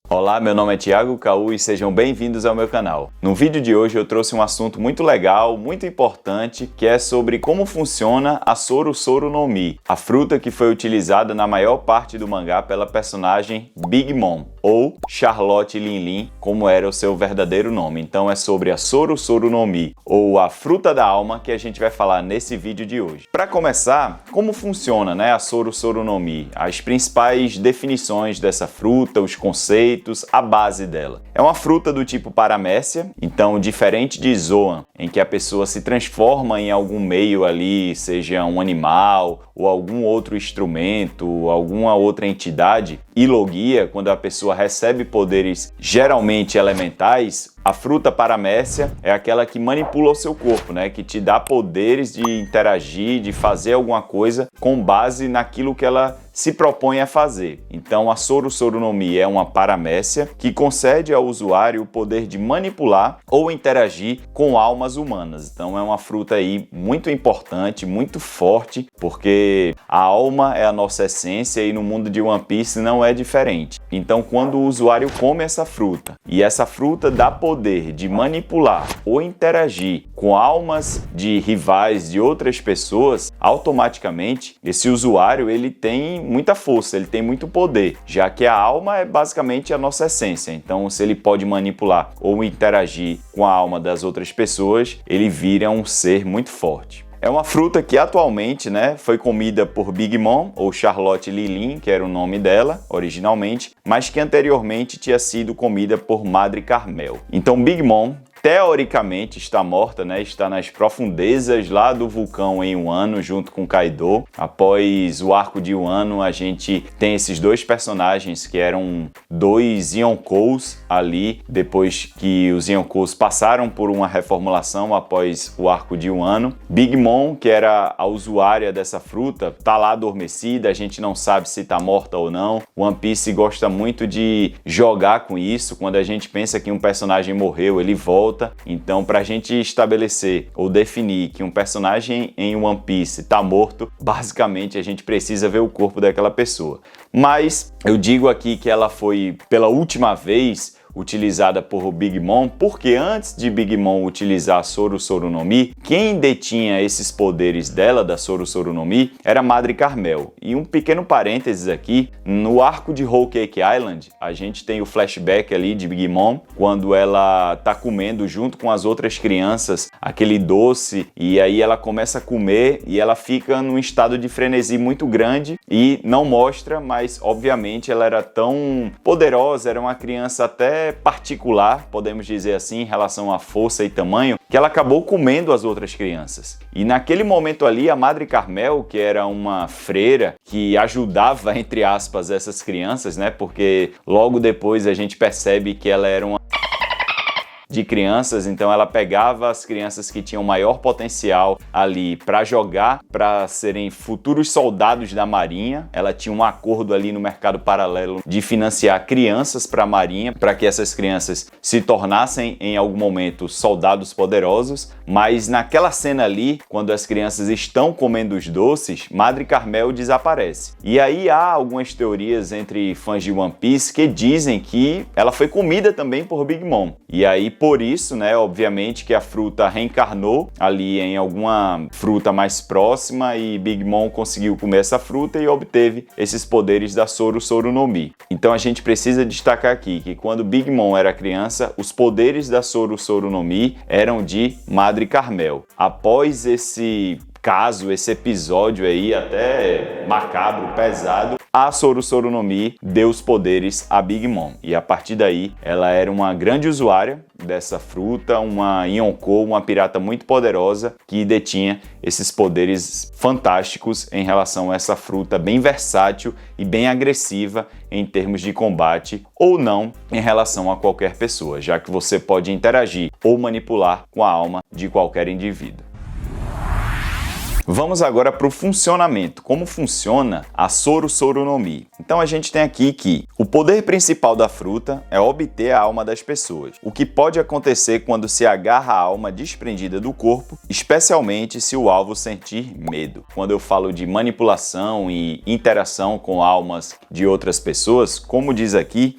Olá, meu nome é Thiago Caú e sejam bem-vindos ao meu canal. No vídeo de hoje eu trouxe um assunto muito legal, muito importante, que é sobre como funciona a Soru Soru no Mi, a fruta que foi utilizada na maior parte do mangá pela personagem Big Mom, ou Charlotte Lin Lin, como era o seu verdadeiro nome. Então é sobre a Soru Soru no Mi, ou a fruta da alma, que a gente vai falar nesse vídeo de hoje. Para começar, como funciona, a Soru Soru no Mi? As principais definições dessa fruta, os conceitos, a base dela. É uma fruta do tipo paramécia, então diferente de Zoan, em que a pessoa se transforma em algum meio ali, seja um animal ou algum outro instrumento, alguma outra entidade, e logia, quando a pessoa recebe poderes geralmente elementais, a fruta paramécia é aquela que manipula o seu corpo, que te dá poderes de interagir, de fazer alguma coisa com base naquilo que ela se propõe a fazer. Então a Soru Soru no Mi é uma paramécia que concede ao usuário o poder de manipular ou interagir com almas humanas. Então é uma fruta aí muito importante, muito forte, porque a alma é a nossa essência e no mundo de One Piece não é diferente. Então quando o usuário come essa fruta e essa fruta dá poder de manipular ou interagir com almas de rivais de outras pessoas, automaticamente esse usuário ele tem muita força, ele tem muito poder, já que a alma é basicamente a nossa essência. Então se ele pode manipular ou interagir com a alma das outras pessoas, ele vira um ser muito forte. É uma fruta que atualmente foi comida por Big Mom, ou Charlotte Lin Lin, que era o nome dela originalmente, mas que anteriormente tinha sido comida por Madre Carmel. Então Big Mom teoricamente está morta, está nas profundezas lá do vulcão em Wano, junto com Kaido. Após o arco de Wano, a gente tem esses dois personagens que eram dois Yonkous ali, depois que os Yonkous passaram por uma reformulação após o arco de Wano. Big Mom, que era a usuária dessa fruta, tá lá adormecida, a gente não sabe se tá morta ou não. One Piece gosta muito de jogar com isso, quando a gente pensa que um personagem morreu, ele volta. Então, para a gente estabelecer ou definir que um personagem em One Piece está morto, basicamente a gente precisa ver o corpo daquela pessoa. Mas eu digo aqui que ela foi pela última vez utilizada por Big Mom, porque antes de Big Mom utilizar a Soru Soru no Mi, quem detinha esses poderes dela, da Soru Soru no Mi, era Madre Carmel. E um pequeno parênteses aqui, no arco de Whole Cake Island, a gente tem o flashback ali de Big Mom, quando ela tá comendo junto com as outras crianças aquele doce, e aí ela começa a comer e ela fica num estado de frenesi muito grande e não mostra, mas obviamente ela era tão poderosa, era uma criança até particular, podemos dizer assim, em relação à força e tamanho, que ela acabou comendo as outras crianças. E naquele momento ali, a Madre Carmel, que era uma freira que ajudava, entre aspas, essas crianças, porque logo depois a gente percebe que ela era uma de crianças, então ela pegava as crianças que tinham maior potencial ali para jogar, para serem futuros soldados da Marinha. Ela tinha um acordo ali no mercado paralelo de financiar crianças para a Marinha, para que essas crianças se tornassem em algum momento soldados poderosos. Mas naquela cena ali, quando as crianças estão comendo os doces, Madre Carmel desaparece. E aí há algumas teorias entre fãs de One Piece que dizem que ela foi comida também por Big Mom. E aí por isso, obviamente que a fruta reencarnou ali em alguma fruta mais próxima e Big Mom conseguiu comer essa fruta e obteve esses poderes da Soru Soru no Mi. Então a gente precisa destacar aqui que quando Big Mom era criança, os poderes da Soru Soru no Mi eram de Madre Carmel. Após esse caso, esse episódio aí até macabro, pesado, a Soru Soru no Mi deu os poderes a Big Mom. E a partir daí, ela era uma grande usuária dessa fruta, uma Yonkou, uma pirata muito poderosa que detinha esses poderes fantásticos em relação a essa fruta bem versátil e bem agressiva em termos de combate ou não em relação a qualquer pessoa, já que você pode interagir ou manipular com a alma de qualquer indivíduo. Vamos agora para o funcionamento. Como funciona a Soru Soru no Mi? Então a gente tem aqui que o poder principal da fruta é obter a alma das pessoas, o que pode acontecer quando se agarra a alma desprendida do corpo, especialmente se o alvo sentir medo. Quando eu falo de manipulação e interação com almas de outras pessoas, como diz aqui,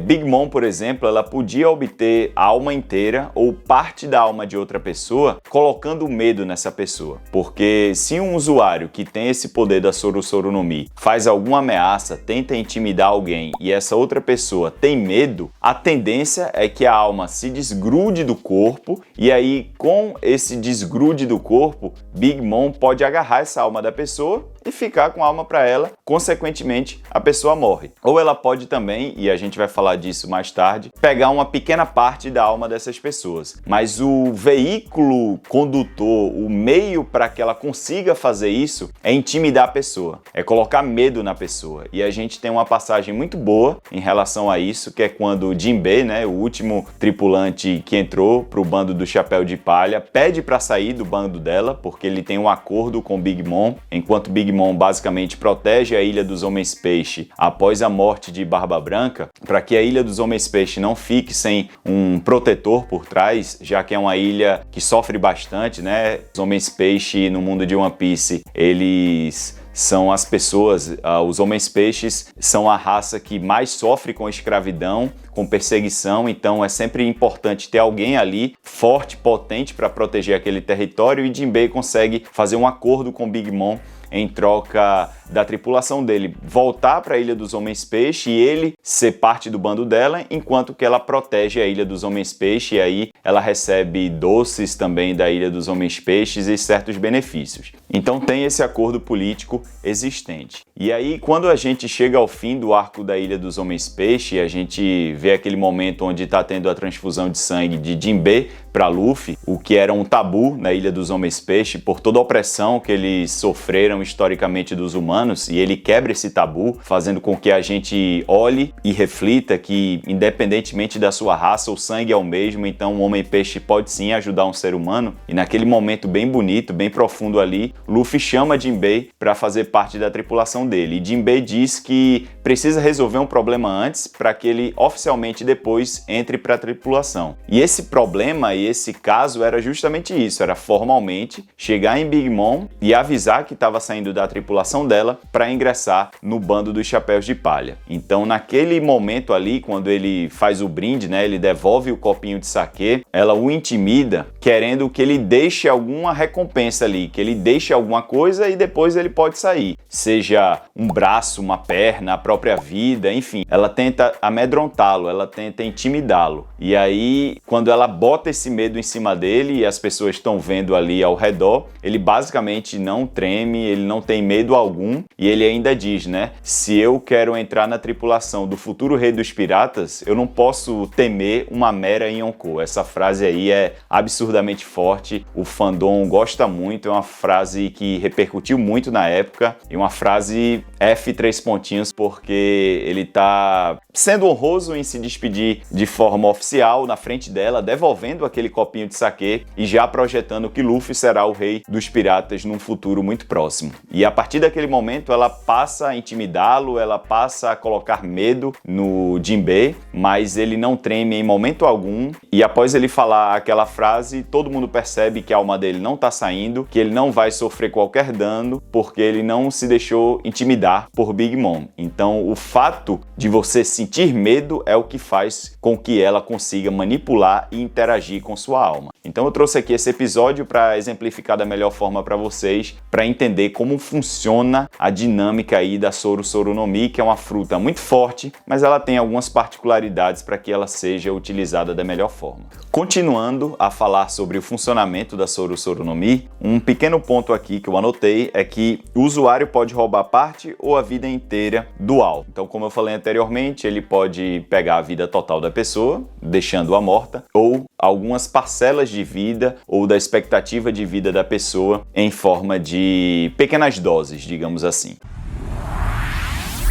Big Mom, por exemplo, ela podia obter a alma inteira ou parte da alma de outra pessoa, colocando medo nessa pessoa. Porque se um usuário que tem esse poder da Soru Soru no Mi faz alguma ameaça, tenta intimidar alguém e essa outra pessoa tem medo, a tendência é que a alma se desgrude do corpo e aí, com esse desgrude do corpo, Big Mom pode agarrar essa alma da pessoa e ficar com a alma para ela, consequentemente a pessoa morre. Ou ela pode também, e a gente vai falar disso mais tarde, pegar uma pequena parte da alma dessas pessoas. Mas o veículo condutor, o meio para que ela consiga fazer isso é intimidar a pessoa, é colocar medo na pessoa. E a gente tem uma passagem muito boa em relação a isso, que é quando Jinbei, né, o último tripulante que entrou para o bando do Chapéu de Palha, pede para sair do bando dela, porque ele tem um acordo com Big Mom, enquanto Big Mom basicamente protege a Ilha dos Homens Peixe após a morte de Barba Branca, para que a Ilha dos Homens Peixe não fique sem um protetor por trás, já que é uma ilha que sofre bastante, né? Os Homens Peixe no mundo de One Piece, eles são as pessoas, os homens peixes são a raça que mais sofre com escravidão, com perseguição, então é sempre importante ter alguém ali forte, potente para proteger aquele território, e Jinbei consegue fazer um acordo com Big Mom em troca da tripulação dele voltar para a Ilha dos Homens Peixe e ele ser parte do bando dela, enquanto que ela protege a Ilha dos Homens Peixe, e aí ela recebe doces também da Ilha dos Homens Peixes e certos benefícios. Então tem esse acordo político existente. E aí, quando a gente chega ao fim do arco da Ilha dos Homens Peixe, a gente vê aquele momento onde está tendo a transfusão de sangue de Jinbei para Luffy, o que era um tabu na Ilha dos Homens Peixe por toda a opressão que eles sofreram historicamente dos humanos, e ele quebra esse tabu, fazendo com que a gente olhe e reflita que, independentemente da sua raça, o sangue é o mesmo, então um homem-peixe pode sim ajudar um ser humano. E naquele momento bem bonito, bem profundo ali, Luffy chama Jinbei para fazer parte da tripulação dele, e Jinbei diz que precisa resolver um problema antes para que ele oficialmente depois entre para a tripulação. E esse problema e esse caso era justamente isso, era formalmente chegar em Big Mom e avisar que estava saindo da tripulação dela para ingressar no bando dos Chapéus de Palha. Então, naquele momento ali, quando ele faz o brinde, né, ele devolve o copinho de saquê, ela o intimida, querendo que ele deixe alguma recompensa ali, que ele deixe alguma coisa e depois ele pode sair. Seja um braço, uma perna, a própria vida, enfim. Ela tenta amedrontá-lo, ela tenta intimidá-lo. E aí, quando ela bota esse medo em cima dele e as pessoas estão vendo ali ao redor, ele basicamente não treme, ele não tem medo algum, e ele ainda diz, né, se eu quero entrar na tripulação do futuro rei dos piratas, eu não posso temer uma mera Yonkou. Essa frase aí é absurdamente forte, o fandom gosta muito, é uma frase que repercutiu muito na época, e uma frase F3 pontinhos, porque ele tá sendo honroso em se despedir de forma oficial na frente dela, devolvendo aquele copinho de saquê e já projetando que Luffy será o rei dos piratas num futuro muito próximo. E a partir daquele momento ela passa a intimidá-lo, ela passa a colocar medo no Jinbei, mas ele não treme em momento algum, e após ele falar aquela frase, todo mundo percebe que a alma dele não tá saindo, que ele não vai sofrer qualquer dano, porque ele não se deixou intimidar por Big Mom. Então o fato de você sentir medo é o que faz com que ela consiga manipular e interagir com sua alma. Então eu trouxe aqui esse episódio para exemplificar da melhor forma para vocês, para entender como funciona a dinâmica aí da Soru Soru no Mi, que é uma fruta muito forte, mas ela tem algumas particularidades para que ela seja utilizada da melhor forma. Continuando a falar sobre o funcionamento da Soru Soru no Mi, um pequeno ponto aqui que eu anotei é que o usuário pode roubar parte ou a vida inteira do alvo. Então, como eu falei anteriormente, ele pode pegar a vida total da pessoa, deixando-a morta, ou algumas parcelas de vida ou da expectativa de vida da pessoa em forma de pequenas doses, digamos assim.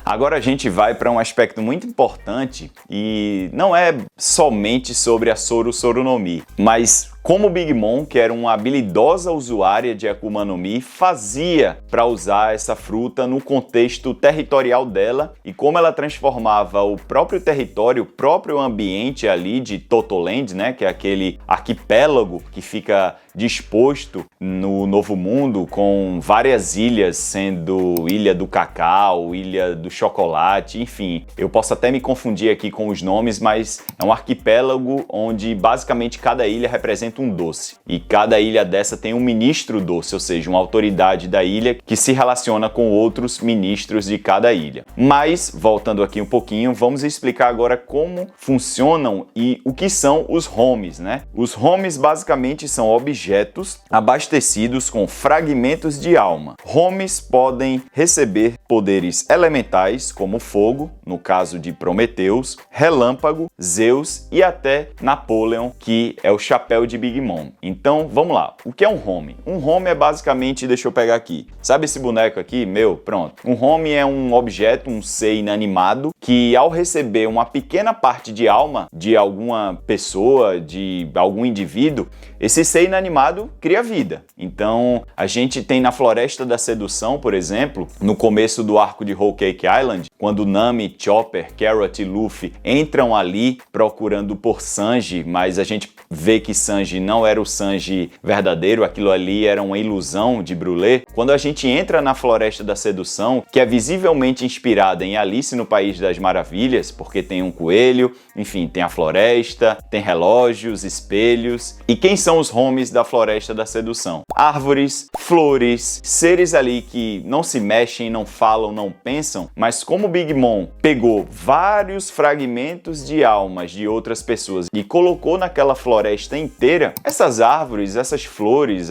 Agora a gente vai para um aspecto muito importante e não é somente sobre a Soru Soru no Mi, mas como Big Mom, que era uma habilidosa usuária de Akuma no Mi, fazia para usar essa fruta no contexto territorial dela e como ela transformava o próprio território, o próprio ambiente ali de Totoland, né, que é aquele arquipélago que fica disposto no Novo Mundo, com várias ilhas, sendo Ilha do Cacau, Ilha do Chocolate, enfim. Eu posso até me confundir aqui com os nomes, mas é um arquipélago onde basicamente cada ilha representa um doce. E cada ilha dessa tem um ministro doce, ou seja, uma autoridade da ilha que se relaciona com outros ministros de cada ilha. Mas, voltando aqui um pouquinho, vamos explicar agora como funcionam e o que são os homes, né? Os homes basicamente são objetos abastecidos com fragmentos de alma. Homes podem receber poderes elementais, como fogo, no caso de Prometheus, Relâmpago, Zeus e até Napoleon, que é o chapéu de Big Mom. Então, vamos lá. O que é um home? Um home é basicamente, deixa eu pegar aqui. Sabe esse boneco aqui? Meu, pronto. Um home é um objeto, um ser inanimado, que ao receber uma pequena parte de alma de alguma pessoa, de algum indivíduo, esse ser inanimado cria vida. Então, a gente tem na Floresta da Sedução, por exemplo, no começo do arco de Whole Cake Island, quando Nami, Chopper, Carrot e Luffy entram ali procurando por Sanji, mas a gente vê que Sanji não era o Sanji verdadeiro, aquilo ali era uma ilusão de Brulé. Quando a gente entra na Floresta da Sedução, que é visivelmente inspirada em Alice no País das Maravilhas, porque tem um coelho, enfim, tem a floresta, tem relógios, espelhos. E quem são os homes da Floresta da Sedução? Árvores, flores, seres ali que não se mexem, não falam, não pensam, mas como Big Mom pegou vários fragmentos de almas de outras pessoas e colocou naquela floresta inteira, essas árvores, essas flores,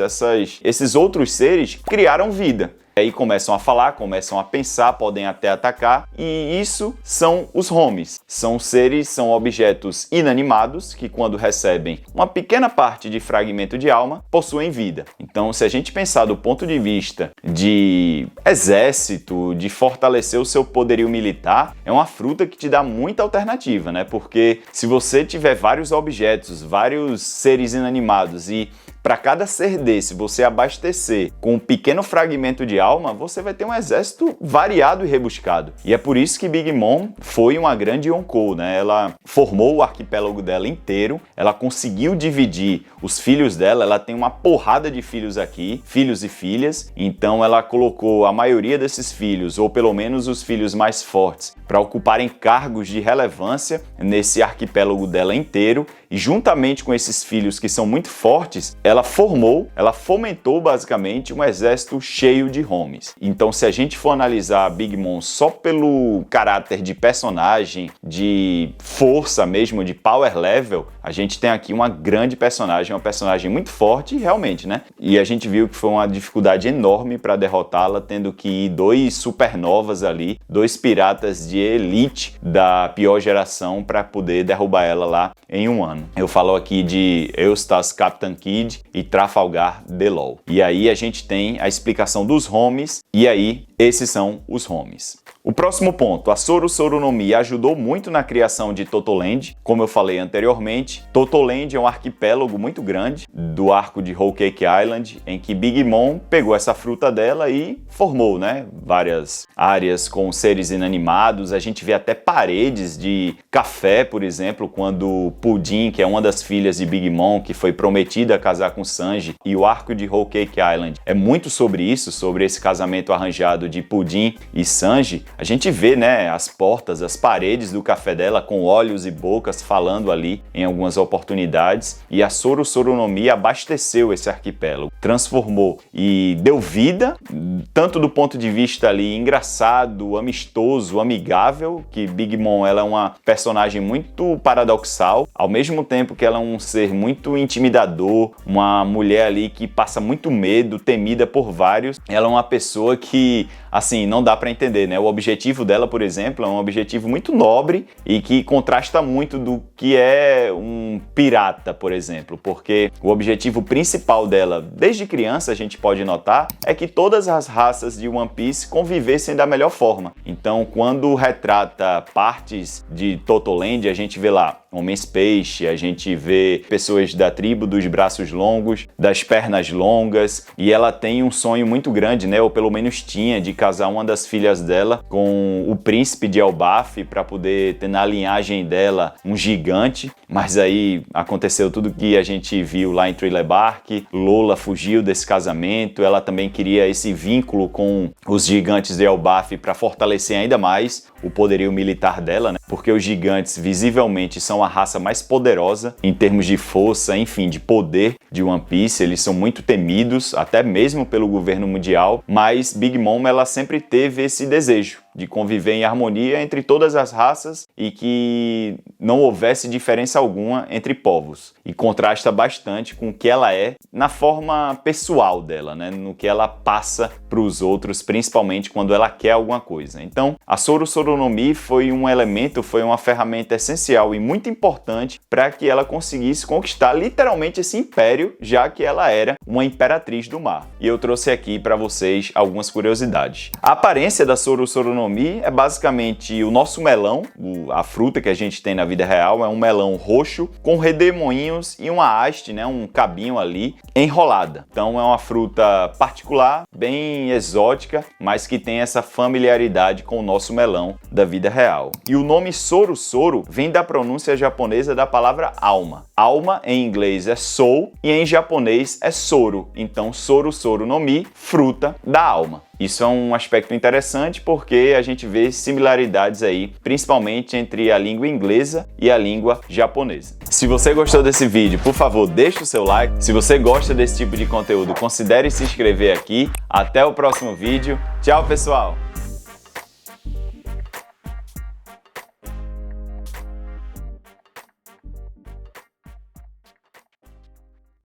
esses outros seres criaram vida. Aí começam a falar, começam a pensar, podem até atacar, e isso são os homes. São seres, são objetos inanimados que, quando recebem uma pequena parte de fragmento de alma, possuem vida. Então, se a gente pensar do ponto de vista de exército, de fortalecer o seu poderio militar, é uma fruta que te dá muita alternativa, né? Porque se você tiver vários objetos, vários seres inanimados e para cada ser desse você abastecer com um pequeno fragmento de alma, você vai ter um exército variado e rebuscado. E é por isso que Big Mom foi uma grande Yonkou, né? Ela formou o arquipélago dela inteiro, ela conseguiu dividir os filhos dela, ela tem uma porrada de filhos aqui, filhos e filhas, então ela colocou a maioria desses filhos, ou pelo menos os filhos mais fortes, para ocuparem cargos de relevância nesse arquipélago dela inteiro, e juntamente com esses filhos que são muito fortes, ela fomentou basicamente um exército cheio de homes. Então, se a gente for analisar a Big Mom só pelo caráter de personagem, de força mesmo, de power level, a gente tem aqui uma grande personagem, uma personagem muito forte realmente, né? E a gente viu que foi uma dificuldade enorme para derrotá-la, tendo que ir dois supernovas ali, dois piratas de elite da pior geração para poder derrubar ela lá em um ano. Eu falo aqui de Eustace Captain Kidd e Trafalgar Delol. E aí a gente tem a explicação dos homes, e aí esses são os homes. O próximo ponto, a Soru Soru no Mi ajudou muito na criação de Totoland. Como eu falei anteriormente, Totoland é um arquipélago muito grande do arco de Whole Cake Island, em que Big Mom pegou essa fruta dela e formou, né, várias áreas com seres inanimados. A gente vê até paredes de café, por exemplo, quando Puddin, que é uma das filhas de Big Mom, que foi prometida a casar com Sanji, e o arco de Whole Cake Island é muito sobre isso, sobre esse casamento arranjado de Puddin e Sanji. A gente vê, né, as portas, as paredes do café dela com olhos e bocas falando ali em algumas oportunidades, e a Soru Soru no Mi abasteceu esse arquipélago, transformou e deu vida, tanto do ponto de vista ali engraçado, amistoso, amigável, que Big Mom ela é uma personagem muito paradoxal, ao mesmo tempo que ela é um ser muito intimidador, uma mulher ali que passa muito medo, temida por vários. Ela é uma pessoa que, assim, não dá para entender, né? O objetivo dela, por exemplo, é um objetivo muito nobre e que contrasta muito do que é um pirata, por exemplo, porque o objetivo principal dela, desde criança, a gente pode notar, é que todas as raças de One Piece convivessem da melhor forma. Então, quando retrata partes de Totoland, a gente vê lá homens peixe, a gente vê pessoas da tribo dos braços longos, das pernas longas, e ela tem um sonho muito grande, né, ou pelo menos tinha, de casar uma das filhas dela com o príncipe de Elbaf para poder ter na linhagem dela um gigante, mas aí aconteceu tudo que a gente viu lá em Thriller Bark. Lola fugiu desse casamento, ela também queria esse vínculo com os gigantes de Elbaf para fortalecer ainda mais o poderio militar dela, né? Porque os gigantes visivelmente são a raça mais poderosa em termos de força, enfim, de poder de One Piece. Eles são muito temidos, até mesmo pelo governo mundial, mas Big Mom ela sempre teve esse desejo de conviver em harmonia entre todas as raças e que não houvesse diferença alguma entre povos. E contrasta bastante com o que ela é na forma pessoal dela, né? No que ela passa para os outros, principalmente quando ela quer alguma coisa. Então, a Soru Soru no Mi foi um elemento, foi uma ferramenta essencial e muito importante para que ela conseguisse conquistar literalmente esse império, já que ela era uma imperatriz do mar. E eu trouxe aqui para vocês algumas curiosidades. A aparência da Soru Soru no Mi é basicamente o nosso melão, a fruta que a gente tem na vida real, é um melão roxo com redemoinhos e uma haste, né, um cabinho ali enrolada. Então é uma fruta particular, bem exótica, mas que tem essa familiaridade com o nosso melão da vida real. E o nome Soru Soru vem da pronúncia japonesa da palavra alma. Alma em inglês é soul e em japonês é soru. Então Soru Soru no Mi, fruta da alma. Isso é um aspecto interessante porque a gente vê similaridades aí, principalmente entre a língua inglesa e a língua japonesa. Se você gostou desse vídeo, por favor, deixe o seu like. Se você gosta desse tipo de conteúdo, considere se inscrever aqui. Até o próximo vídeo. Tchau, pessoal!